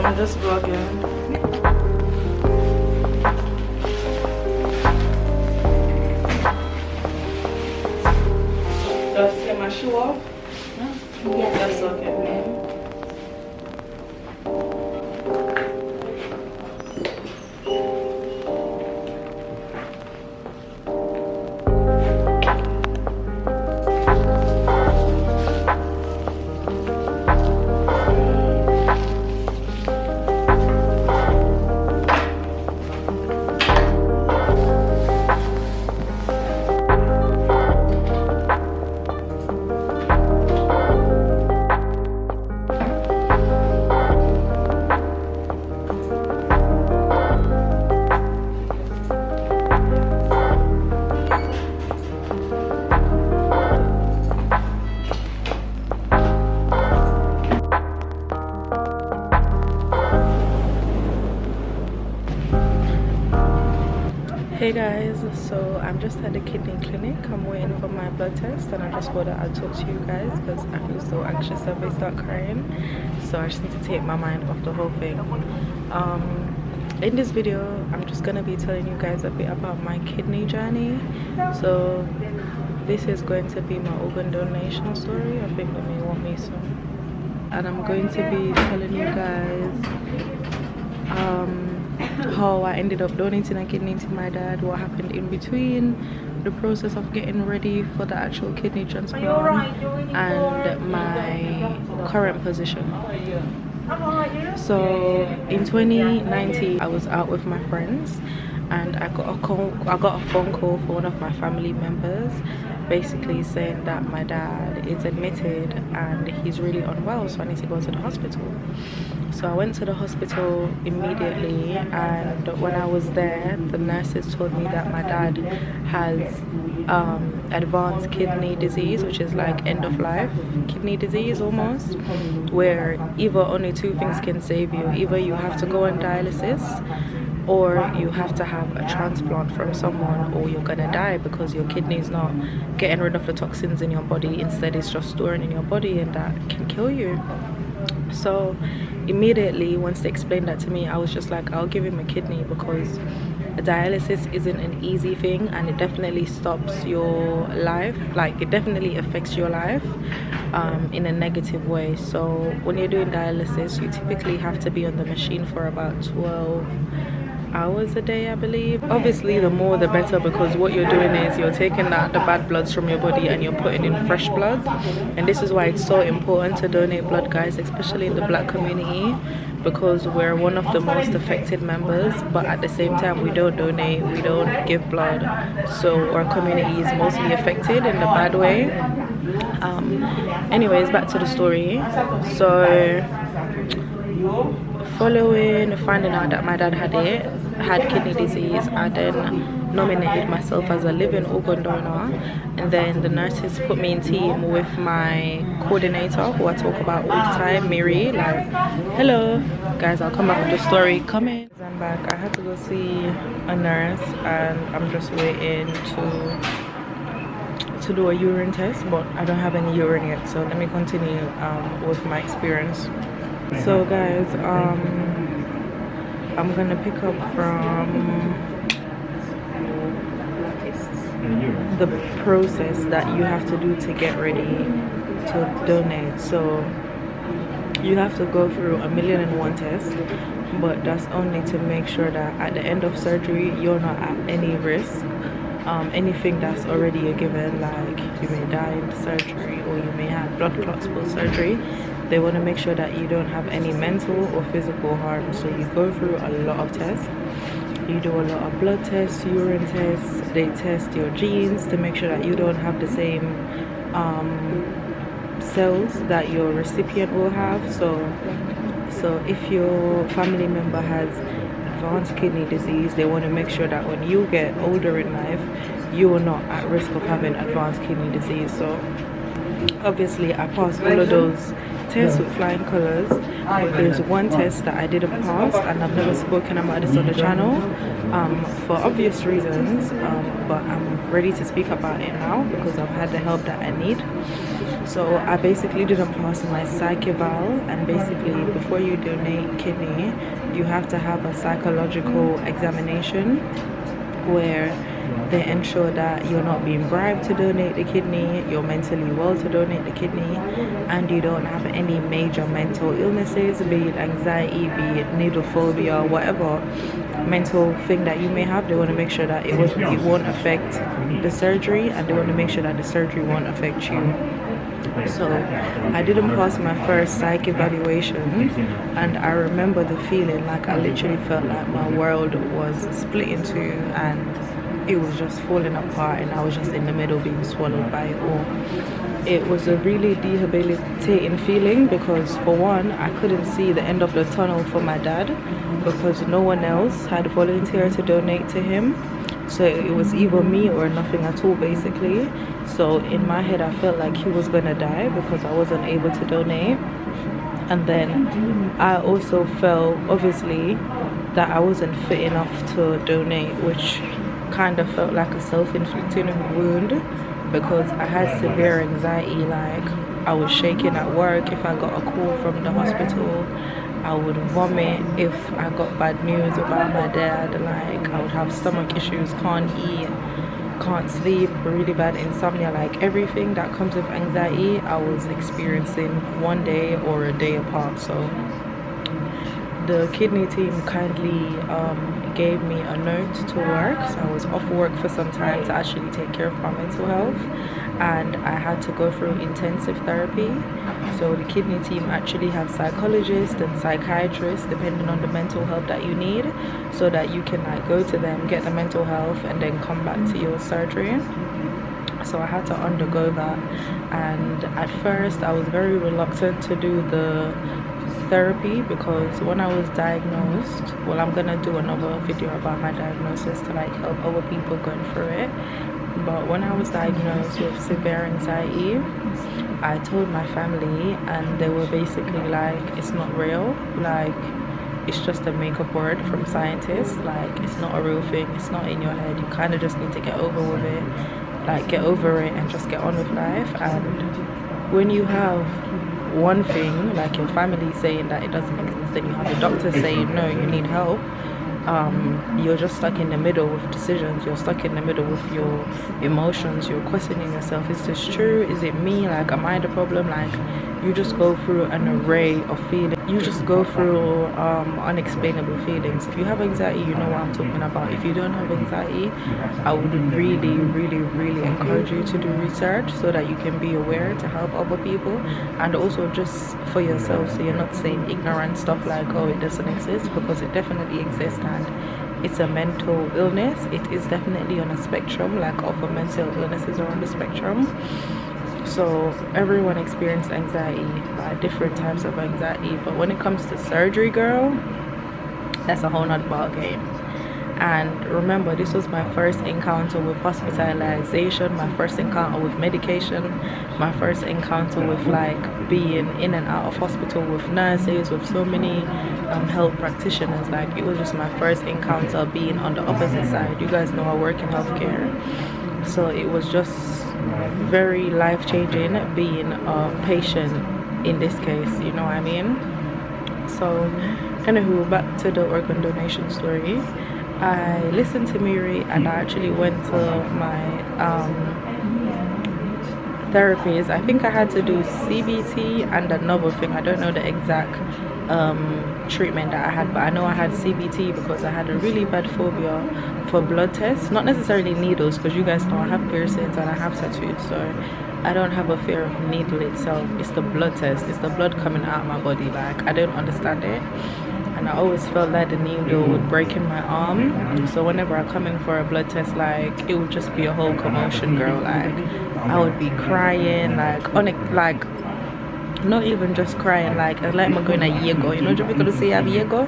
I'm just vlogging. Just get my shoe off? Yes. That's okay. Hey guys, so I'm just at the kidney clinic. I'm waiting for my blood test and I just thought that I'd talk to you guys because I feel so anxious I may start crying. So I just need to take my mind off the whole thing. In this video, I'm just gonna be telling you guys a bit about my kidney journey. So this is going to be my organ donation story. I think they may want me soon. And I'm going to be telling you guys how I ended up donating a kidney to my dad, what happened in between, the process of getting ready for the actual kidney transplant, and my current position. So in 2019 I was out with my friends and I got a phone call from one of my family members basically saying that my dad is admitted and he's really unwell, so I need to go to the hospital. So I went to the hospital immediately, and when I was there, the nurses told me that my dad has advanced kidney disease, which is like end of life kidney disease almost, where either only two things can save you. Either you have to go on dialysis or you have to have a transplant from someone, or you're gonna die because your kidney is not getting rid of the toxins in your body. Instead it's just storing in your body, and that can kill you. So immediately once they explained that to me, I was just like, I'll give him a kidney, because dialysis isn't an easy thing and it definitely stops your life. Like, it definitely affects your life in a negative way. So when you're doing dialysis, you typically have to be on the machine for about 12 hours a day, I believe. Obviously the more the better, because what you're doing is you're taking the bad bloods from your body and you're putting in fresh blood. And this is why it's so important to donate blood, guys, especially in the black community, because we're one of the most affected members, but at the same time we don't donate, we don't give blood, so our community is mostly affected in the bad way. Anyways, back to the story. So following finding out that my dad had kidney disease, I then nominated myself as a living organ donor, and then the nurses put me in team with my coordinator, who I talk about all the time, Miri. Like, hello guys, I'll come back with the story. Come in. I'm back. I had to go see a nurse and I'm just waiting to do a urine test, but I don't have any urine yet, so let me continue with my experience. So guys, I'm gonna pick up from the process that you have to do to get ready to donate. So you have to go through 1,000,001 tests, but that's only to make sure that at the end of surgery you're not at any risk. Anything that's already a given, like you may die in the surgery or you may have blood clots post surgery, they want to make sure that you don't have any mental or physical harm. So you go through a lot of tests. You do a lot of blood tests, urine tests. They test your genes to make sure that you don't have the same cells that your recipient will have. So if your family member has advanced kidney disease, they want to make sure that when you get older in life, you are not at risk of having advanced kidney disease. So obviously I passed all of those tests with flying colors, but there's one test that I didn't pass, and I've never spoken about this on the channel for obvious reasons, but I'm ready to speak about it now because I've had the help that I need. So I basically didn't pass my psych eval, and basically before you donate kidney, you have to have a psychological examination where they ensure that you're not being bribed to donate the kidney, you're mentally well to donate the kidney, and you don't have any major mental illnesses, be it anxiety, be it needle phobia, whatever mental thing that you may have. They want to make sure that it won't affect the surgery, and they want to make sure that the surgery won't affect you. So I didn't pass my first psych evaluation, and I remember the feeling like I literally felt like my world was split in two and it was just falling apart, and I was just in the middle being swallowed by it all. It was a really debilitating feeling because, for one, I couldn't see the end of the tunnel for my dad because no one else had volunteered to donate to him. So it was either me or nothing at all, basically. So in my head, I felt like he was gonna die because I wasn't able to donate. And then I also felt, obviously, that I wasn't fit enough to donate, which kind of felt like a self-inflicted wound because I had severe anxiety. Like, I was shaking at work if I got a call from the hospital. I would vomit if I got bad news about my dad. Like, I would have stomach issues, can't eat, can't sleep, really bad insomnia. Like, everything that comes with anxiety I was experiencing one day or a day apart. So the kidney team kindly gave me a note to work. So I was off work for some time to actually take care of my mental health, and I had to go through intensive therapy. So the kidney team actually have psychologists and psychiatrists depending on the mental health that you need, so that you can like go to them, get the mental health, and then come back to your surgery. So I had to undergo that, and at first I was very reluctant to do the therapy because when I was diagnosed, well, I'm gonna do another video about my diagnosis to like help other people going through it. But when I was diagnosed with severe anxiety, I told my family, and they were basically like, it's not real, like it's just a make-up word from scientists, like it's not a real thing, it's not in your head, you kind of just need to get over with it, like get over it and just get on with life. And when you have one thing, like your family saying that it doesn't exist, then you have the doctor saying no, you need help, you're just stuck in the middle with decisions, you're stuck in the middle with your emotions, you're questioning yourself, is this true, is it me, like am I the problem? Like you just go through an array of feelings, you just go through unexplainable feelings. If you have anxiety, you know what I'm talking about. If you don't have anxiety, I would really encourage you to do research so that you can be aware to help other people, and also just for yourself, so you're not saying ignorant stuff like, oh, it doesn't exist, because it definitely exists, and it's a mental illness. It is definitely on a spectrum, like other mental illnesses are on the spectrum. So everyone experiences anxiety, different types of anxiety, but when it comes to surgery, girl, that's a whole nother ball game. And remember, this was my first encounter with hospitalization, my first encounter with medication, my first encounter with like being in and out of hospital with nurses, with so many health practitioners. Like it was just my first encounter being on the opposite side. You guys know I work in healthcare, so it was just very life-changing being a patient in this case, you know what I mean? So anywho, back to the organ donation story. I listened to Miri, and I actually went to my therapist. I think I had to do CBT and another thing, I don't know the exact treatment that I had, but I know I had CBT because I had a really bad phobia for blood tests. Not necessarily needles, because you guys know I have piercings and I have tattoos, so I don't have a fear of needle itself. It's the blood test, it's the blood coming out of my body. Like I don't understand it, and I always felt like the needle would break in my arm. So whenever I come in for a blood test, like it would just be a whole commotion, girl. Like I would be crying, like not even just crying, like I'm going a Diego, you know, just because say I'm Diego,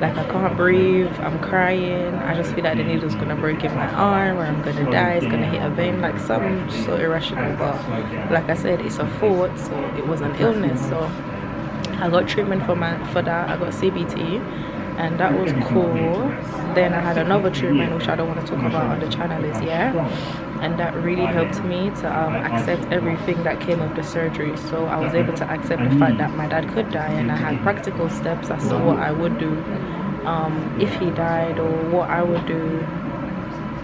like I can't breathe, I'm crying, I just feel like the needle's gonna break in my arm, or I'm gonna die, it's gonna hit a vein, like something so irrational. But like I said, it's a thought, so it was an illness. So I got treatment for that, I got CBT, and that was cool. Then I had another treatment which I don't want to talk about on the channel as yet, and that really helped me to accept everything that came of the surgery. So I was able to accept the fact that my dad could die, and I had practical steps as to what I would do if he died, or what I would do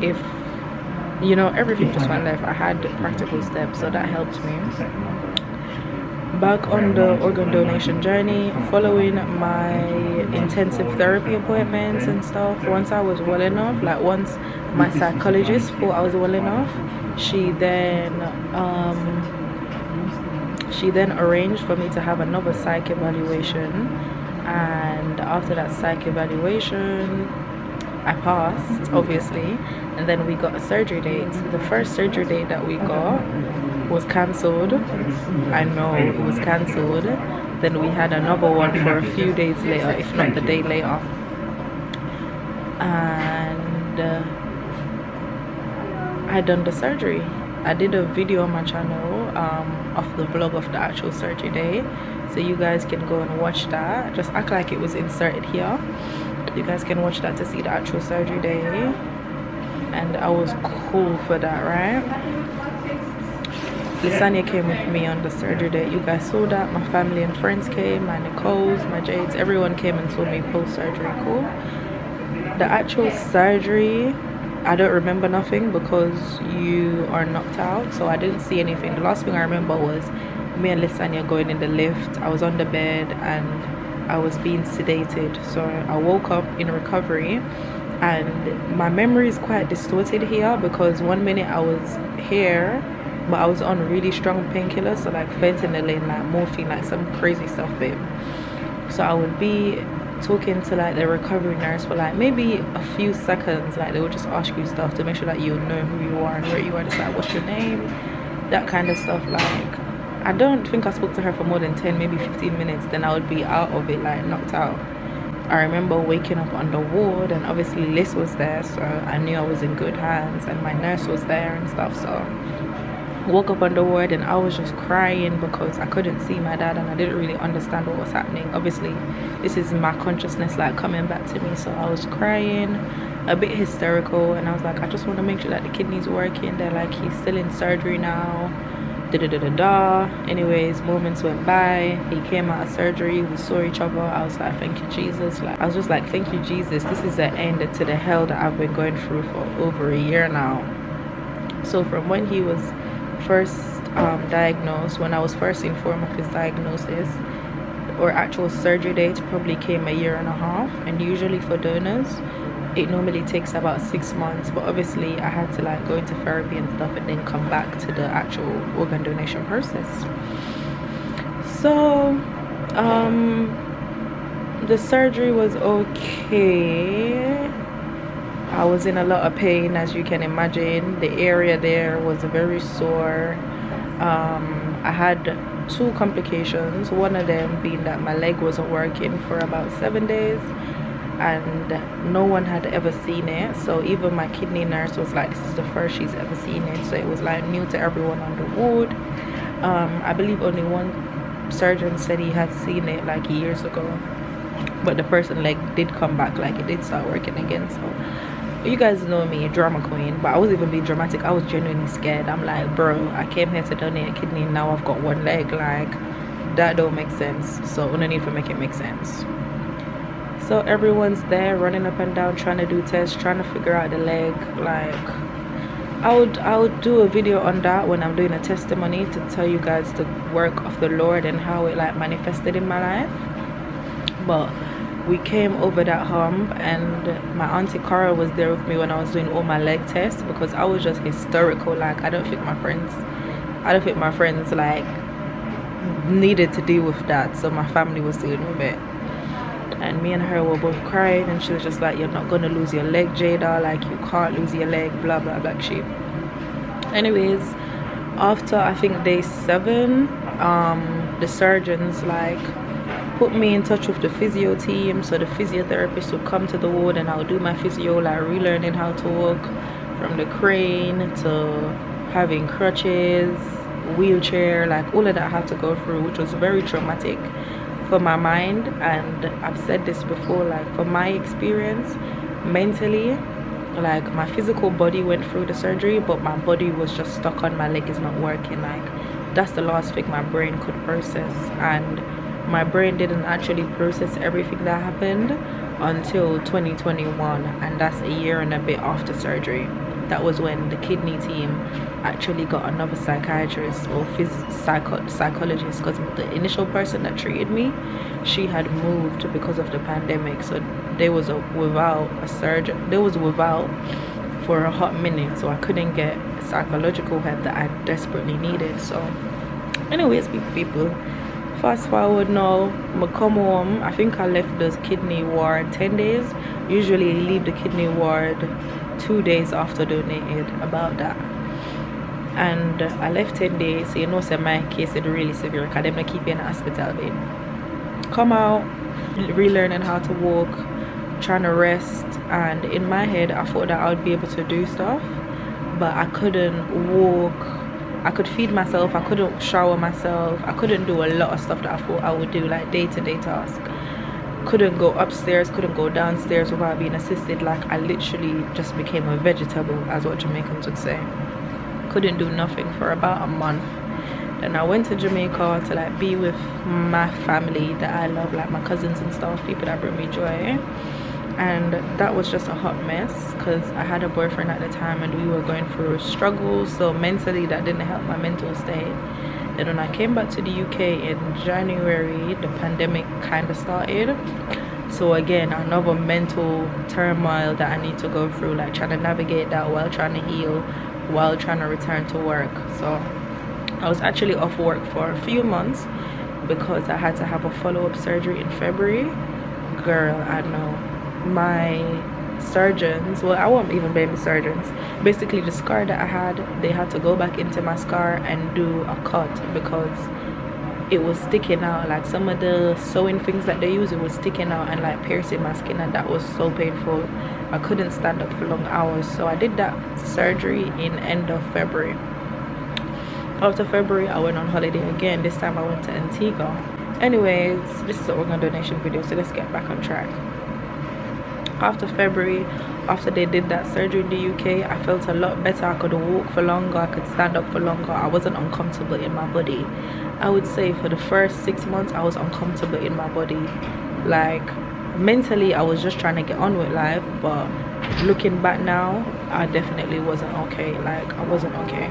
if, you know, everything just went left. I had practical steps, so that helped me. Back on the organ donation journey, following my intensive therapy appointments and stuff, once I was well enough, like once my psychologist thought I was well enough, she then arranged for me to have another psych evaluation, and after that psych evaluation I passed, obviously, and then we got a surgery date. The first surgery date that we got was cancelled. I know it was cancelled. Then we had another one for a few days later, if not the day later, and I done the surgery. I did a video on my channel of the vlog of the actual surgery day, so you guys can go and watch that. Just act like it was inserted here. You guys can watch that to see the actual surgery day, and I was cool for that, right? Lysania came with me on the surgery day. You guys saw that. My family and friends came, my Nicoles, my Jades, everyone came and saw me post-surgery. Cool. The actual surgery, I don't remember nothing because you are knocked out, so I didn't see anything. The last thing I remember was me and Lysania going in the lift. I was on the bed and I was being sedated, so I woke up in recovery, and my memory is quite distorted here because one minute I was here, but I was on really strong painkillers, so like fentanyl and like morphine, like some crazy stuff, babe. So I would be talking to like the recovery nurse for like maybe a few seconds, like they would just ask you stuff to make sure that you know who you are and where you are, just like what's your name, that kind of stuff. Like I don't think I spoke to her for more than 10, maybe 15 minutes, then I would be out of it, like knocked out. I remember waking up on the ward, and obviously Liz was there, so I knew I was in good hands, and my nurse was there and stuff. So woke up on the ward and I was just crying because I couldn't see my dad and I didn't really understand what was happening. Obviously this is my consciousness like coming back to me, so I was crying, a bit hysterical, and I was like, I just want to make sure that the kidney's working. They're like, he's still in surgery now, da da da da da. Anyways, moments went by, he came out of surgery, we saw each other. I was like, thank you Jesus. Like I was just like, thank you Jesus, this is the end to the hell that I've been going through for over a year now. So from when he was first diagnosed, when I was first informed of his diagnosis, or actual surgery date probably came 1.5 years, and usually for donors it normally takes about 6 months, but obviously I had to like go into therapy and stuff and then come back to the actual organ donation process. So the surgery was okay. I was in a lot of pain, as you can imagine. The area there was very sore. I had 2 complications, one of them being that my leg wasn't working for about 7 days, and no one had ever seen it. So even my kidney nurse was like, this is the first she's ever seen it, so it was like new to everyone on the ward. I believe only one surgeon said he had seen it like years ago, but the person leg did come back, like it did start working again. So you guys know me, drama queen, but I wasn't even being dramatic. I was genuinely scared. I'm like, bro, I came here to donate a kidney and now I've got one leg. Like that don't make sense. So I need to make it make sense. So everyone's there running up and down trying to do tests, trying to figure out the leg. Like I would do a video on that when I'm doing a testimony to tell you guys the work of the Lord and how it like manifested in my life. But we came over that hump, and my auntie Cara was there with me when I was doing all my leg tests because I was just hysterical. Like I don't think my friends like needed to deal with that, so my family was dealing with it. And me and her were both crying, and she was just like, you're not gonna lose your leg, Jada, like you can't lose your leg, blah blah black sheep. Anyways, after I think day 7, the surgeons like put me in touch with the physio team, so the physiotherapist would come to the ward and I would do my physio, like relearning how to walk from the crane to having crutches, wheelchair, like all of that I had to go through, which was very traumatic for my mind. And I've said this before, like from my experience mentally, like my physical body went through the surgery, but my body was just stuck on, my leg is not working. Like that's the last thing my brain could process, and my brain didn't actually process everything that happened until 2021, and that's a year and a bit after surgery. That was when the kidney team actually got another psychiatrist or psychologist, because the initial person that treated me, she had moved because of the pandemic, so they was without a surgeon. They was without for a hot minute, so I couldn't get psychological help that I desperately needed. So anyways, people, fast forward now, I come home. I think I left the kidney ward 10 days. Usually leave the kidney ward 2 days after donated, about that. And I left 10 days, so you know, so my case is really severe because them not keep you in the hospital, babe. Come out, relearning how to walk, trying to rest, and in my head I thought that I would be able to do stuff, but I couldn't walk. I could feed myself, I couldn't shower myself, I couldn't do a lot of stuff that I thought I would do, like day-to-day tasks. Couldn't go upstairs, couldn't go downstairs without being assisted. Like I literally just became a vegetable, as what Jamaicans would say. Couldn't do nothing for about a month. Then I went to Jamaica to like be with my family that I love, like my cousins and stuff, people that bring me joy. And that was just a hot mess because I had a boyfriend at the time and we were going through struggles, so mentally that didn't help my mental state. Then when I came back to the UK in January, the pandemic kind of started, so again another mental turmoil that I need to go through, like trying to navigate that while trying to heal, while trying to return to work. So I was actually off work for a few months because I had to have a follow-up surgery in February. Girl, I know. My surgeons, well, I won't even blame the surgeons. Basically the scar that I had, they had to go back into my scar and do a cut because it was sticking out. Like some of the sewing things that they use, it was sticking out and like piercing my skin, and that was so painful. I couldn't stand up for long hours, so I did that surgery in end of February. After February I went on holiday again. This time I went to Antigua. Anyways, this is an organ donation video, so let's get back on track. After February, after they did that surgery in the UK, I felt a lot better. I could walk for longer, I could stand up for longer, I wasn't uncomfortable in my body. I would say for the first 6 months I was uncomfortable in my body. Like mentally I was just trying to get on with life, but looking back now, I definitely wasn't okay. Like I wasn't okay.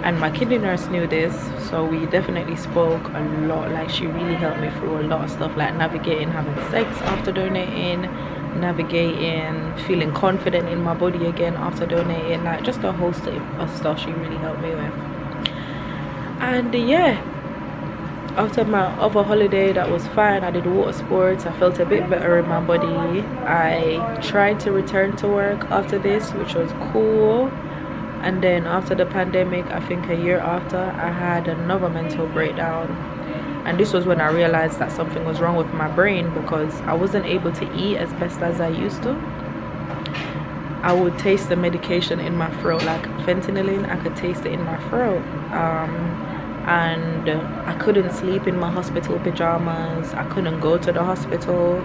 And my kidney nurse knew this, so we definitely spoke a lot. Like she really helped me through a lot of stuff, like navigating having sex after donating, navigating feeling confident in my body again after donating, like just a host of stuff she really helped me with. And yeah, after my other holiday, that was fine. I did water sports, I felt a bit better in my body. I tried to return to work after this, which was cool. And then after the pandemic, I think a year after, I had another mental breakdown. And this was when I realized that something was wrong with my brain, because I wasn't able to eat as best as I used to. I would taste the medication in my throat, like fentanyl, I could taste it in my throat. And I couldn't sleep in my hospital pajamas. I couldn't go to the hospital.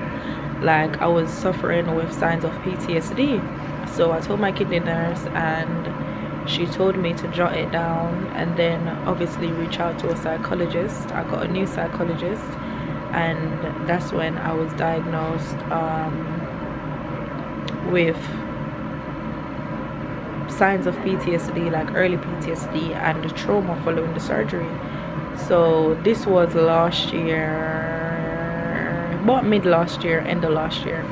Like I was suffering with signs of PTSD. So I told my kidney nurse, and she told me to jot it down and then obviously reach out to a psychologist. I got a new psychologist, and that's when I was diagnosed with signs of PTSD, like early PTSD and the trauma following the surgery. So this was last year, about mid last year, end of last year.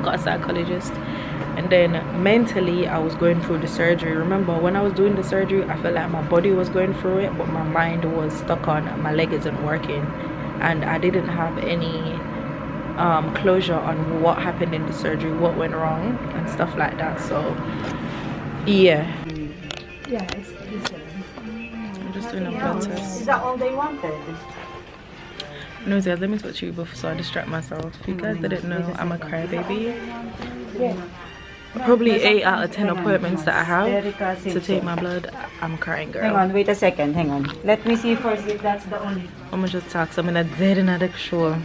Got a psychologist. And then mentally I was going through the surgery. Remember when I was doing the surgery, I felt like my body was going through it, but my mind was stuck on my leg isn't working, and I didn't have any closure on what happened in the surgery, what went wrong and stuff like that. So yeah, it's the same. I'm just doing a blood test. Is that all they wanted? No, let me talk to you before so I distract myself. If you guys didn't know, I'm a crybaby. Yeah. probably 8 out of 10 appointments that I have to take my blood. I'm crying, girl. Hang on, wait a second, hang on. Let me see first if that's the only. I'm gonna just talk, so I'm in a dead in a show.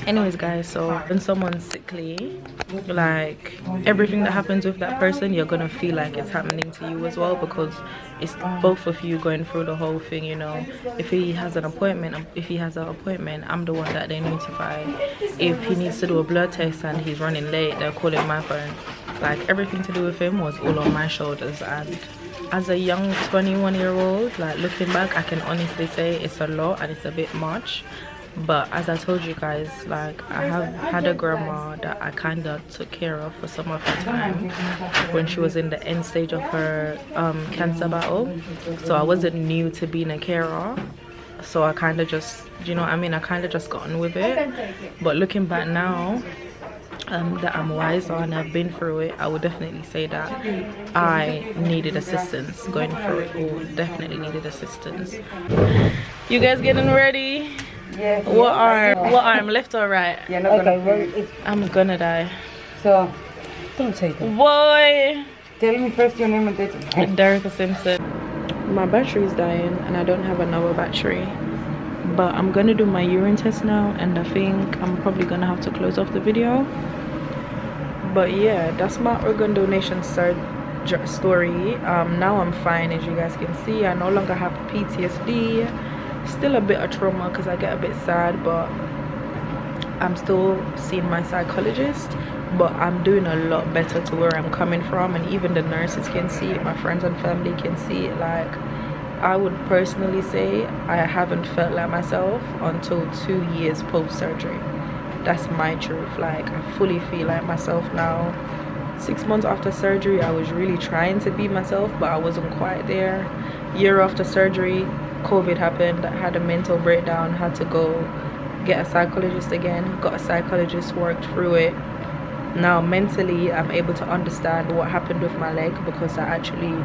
Anyways, guys, so when someone's sickly, like everything that happens with that person, you're gonna feel like it's happening to you as well, because it's both of you going through the whole thing, you know. If he has an appointment, I'm the one that they notify. If he needs to do a blood test and he's running late, they're calling my phone. Like everything to do with him was all on my shoulders. And as a young 21-year-old, like looking back, I can honestly say it's a lot and it's a bit much. But as I told you guys, like I have had a grandma that I kind of took care of for some of the time when she was in the end stage of her cancer battle. So I wasn't new to being a carer, so I kind of just, you know what I mean, I kind of just got on with it. But looking back now, that I'm wiser and I've been through it, I would definitely say that I needed assistance going through it, or definitely needed assistance. You guys getting ready? Yeah. What arm, left or right? You're not gonna. I'm gonna die. So, don't say that. Boy! Tell me first your name and date. Derica Simpson. My battery is dying and I don't have another battery. But I'm gonna do my urine test now, and I think I'm probably gonna have to close off the video. But yeah, that's my organ donation story. Now I'm fine, as you guys can see. I no longer have PTSD. Still a bit of trauma because I get a bit sad, but I'm still seeing my psychologist. But I'm doing a lot better to where I'm coming from, and even the nurses can see it, my friends and family can see it. Like, I would personally say I haven't felt like myself until 2 years post-surgery. That's my truth. Like, I fully feel like myself now. 6 months after surgery, I was really trying to be myself, but I wasn't quite there. Year after surgery, COVID happened. I had a mental breakdown, had to go get a psychologist again. Got a psychologist, worked through it. Now mentally I'm able to understand what happened with my leg, because I actually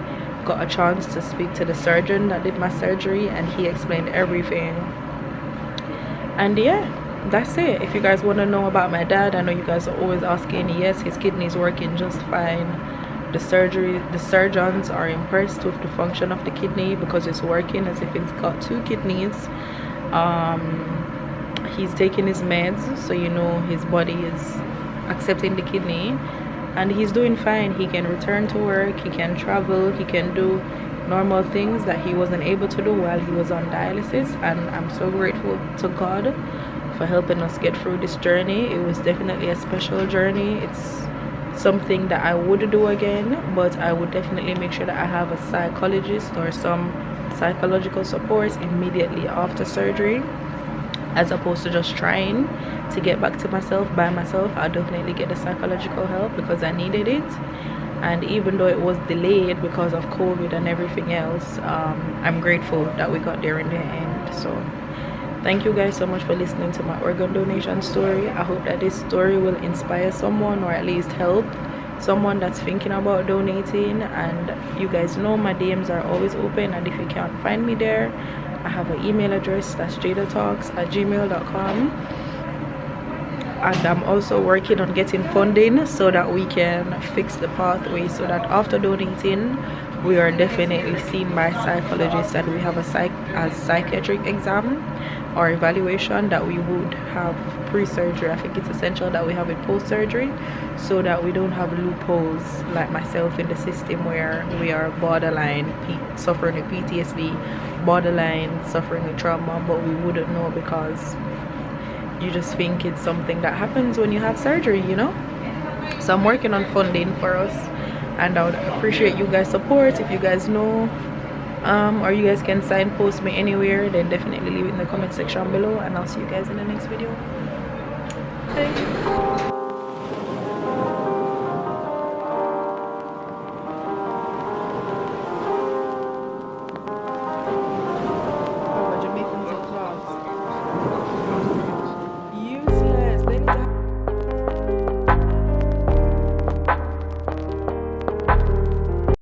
got a chance to speak to the surgeon that did my surgery, and he explained everything. And yeah, that's it. If you guys want to know about my dad, I know you guys are always asking. Yes, his kidney's working just fine. The surgeons are impressed with the function of the kidney, because it's working as if it's got 2 kidneys. He's taking his meds, so you know his body is accepting the kidney, and he's doing fine. He can return to work, he can travel, he can do normal things that he wasn't able to do while he was on dialysis. And I'm so grateful to God for helping us get through this journey. It was definitely a special journey. It's something that I would do again, but I would definitely make sure that I have a psychologist or some psychological support immediately after surgery, as opposed to just trying to get back to myself by myself. I'll definitely get the psychological help because I needed it. And even though it was delayed because of COVID and everything else, I'm grateful that we got there in the end. So thank you guys so much for listening to my organ donation story. I hope that this story will inspire someone, or at least help someone that's thinking about donating. And you guys know my DMs are always open, and if you can't find me there, I have an email address, that's jadatalks@gmail.com. And I'm also working on getting funding so that we can fix the pathway, so that after donating we are definitely seen by psychologists, and we have a psychiatric exam or evaluation that we would have pre-surgery. I think it's essential that we have it post-surgery, so that we don't have loopholes like myself in the system where we are borderline suffering with PTSD, borderline suffering with trauma, but we wouldn't know because you just think it's something that happens when you have surgery, you know. So I'm working on funding for us, and I would appreciate you guys' support. If you guys know or you guys can signpost me anywhere, then definitely leave it in the comment section below, and I'll see you guys in the next video. Thank you.